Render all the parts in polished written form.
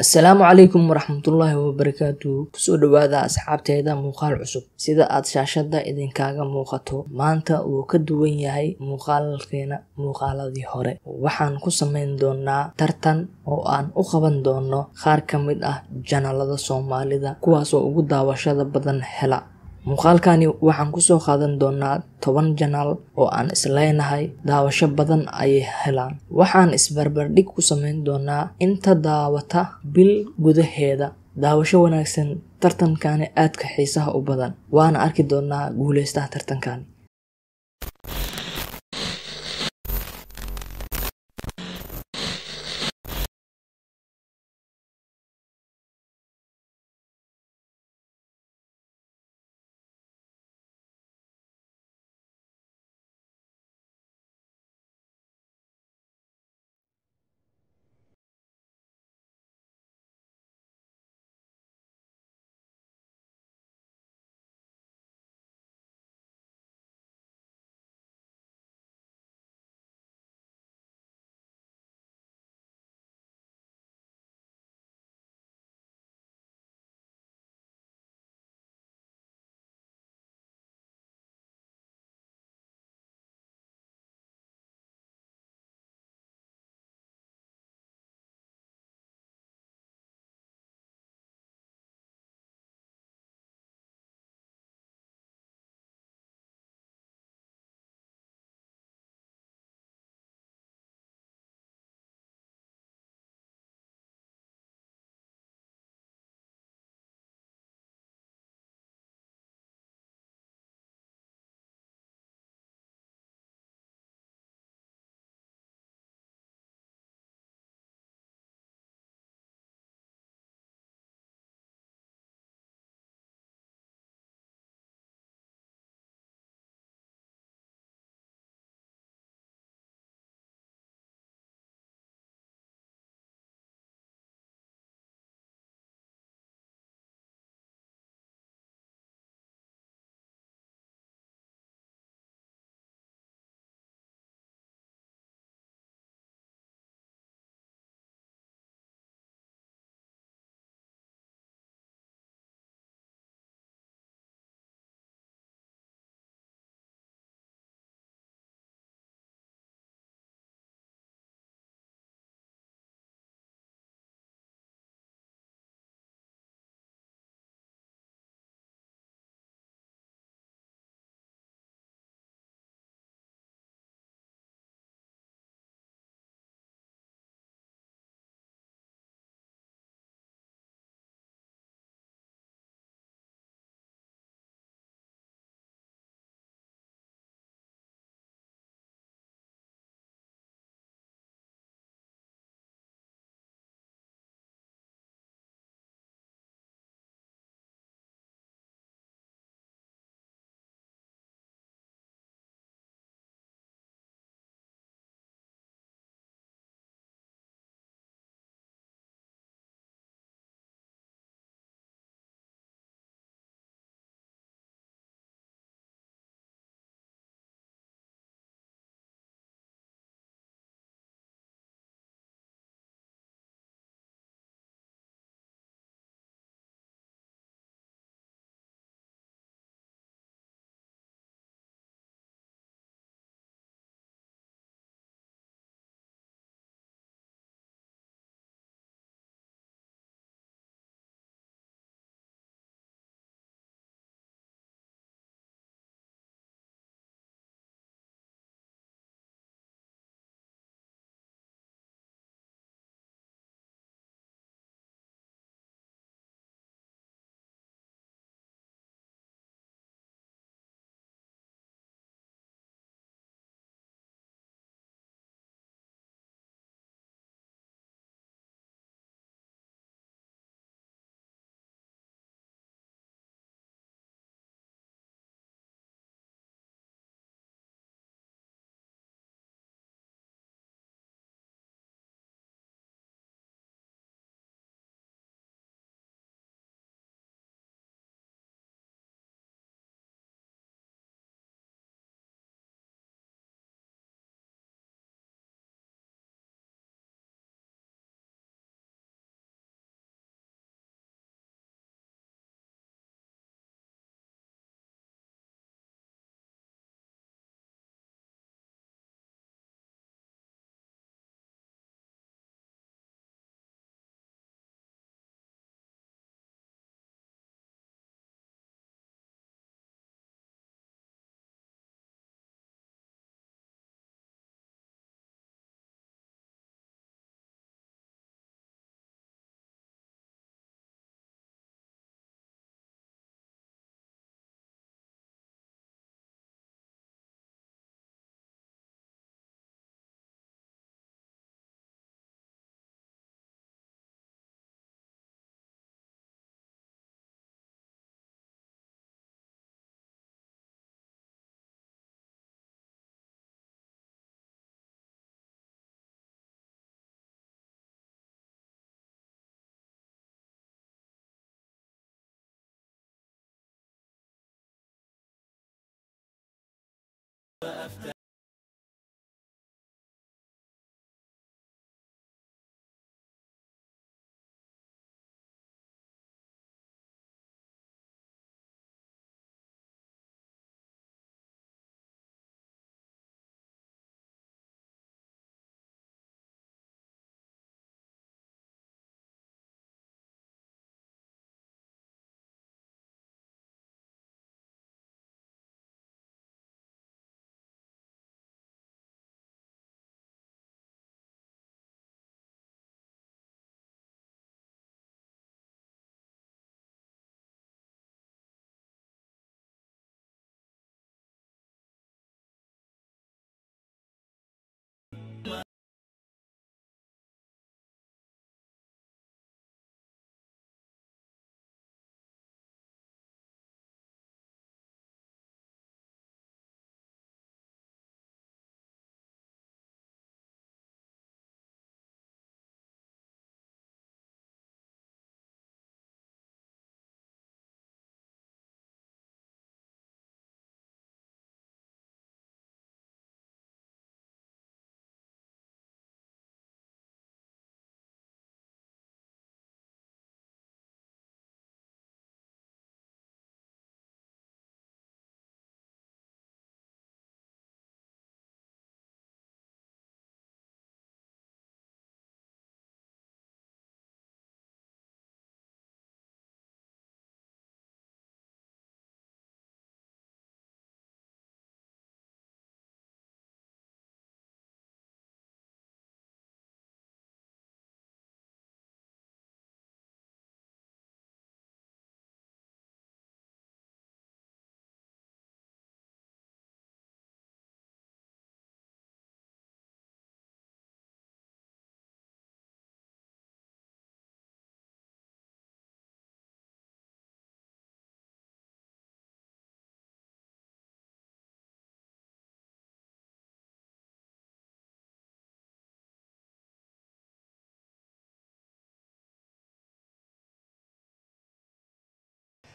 Asalaamu calaykum waraxmatullaahi wabarakaatuh. Kusoo dhawaada asxaabteyda muuqaal cusub. Sida aad shaashada idinkaaga muuqato, maanta wuu ka duwan yahay muuqaalkeena muuqaaladii hore. Waxaan ku samayn doonaa tartan oo aan u qaban doono qaar ka mid ah janalada Soomaalida kuwaas oo ugu daawashada badan hela. Muuqaalkani waxaan ku soo qaadan doonaa 10 janal oo aan isleenahay daawasho badan ay helaan. Waxaan isbarbardhig ku samayn doonaa inta daawata bil gudaheeda. Daawasho wanaagsan, tartankani aad ka xiisaha u badan. Waana arki doonaa guuleystaha tartankani.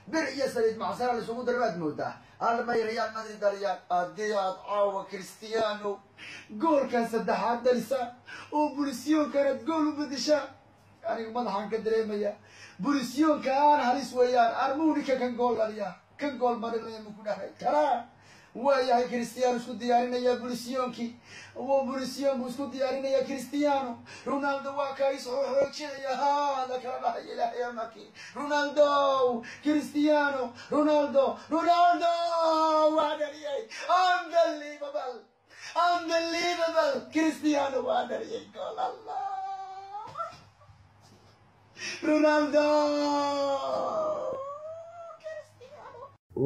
برئي سليد مع سنة لسقوط المد مودا أنا ما ريال مدريد ريال أديات عوا كريستيانو جول كان صدحات درسا وبوليسيون كانت جول بدشا يعني ما ضحك دريمية بوليسيون كان هريس ويان أرمونيكا كان جول لريا كان جول مرة ممكن هاي ترى ويا كريستيانو سكوت ديارنا يا بوليسيون كي وبوليسيون سكوت ديارنا يا كريستيانو رونالدو واكايس حوحوش يا هذا كان لا يا ماكي رونالدو كريستيانو رونالدو وادري unbelievable كريستيانو وادري جول الله رونالدو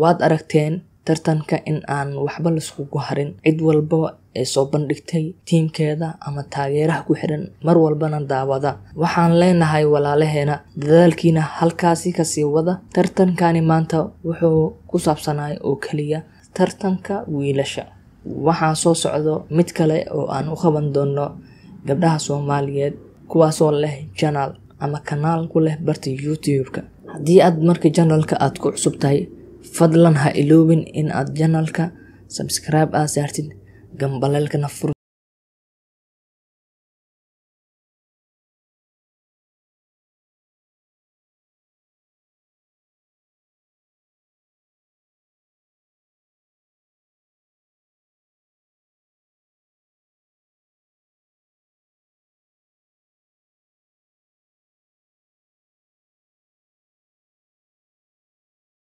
waad aragteen tartanka in aan waxba la isku harin cid walba ee soo bandhigtay tiimkeeda ama taageeraha ku xiran mar walbana daawada waxaan leenahay walaalaheena dadaalkiina halkaasi ka sii wada tartankani maanta wuxuu ku saabsanaay oo kaliya tartanka wiilasha waxaan soo socdo mid kale oo aan u qaban doono gabdhaha Soomaaliyeed kuwaasoo leh channel ama kanaal ku leh barta YouTube-ka haddii aad marka channelka aad ku cusub tahay fadlan ha iloobin in aad channelka subscribe aad saartid gambalelka nafur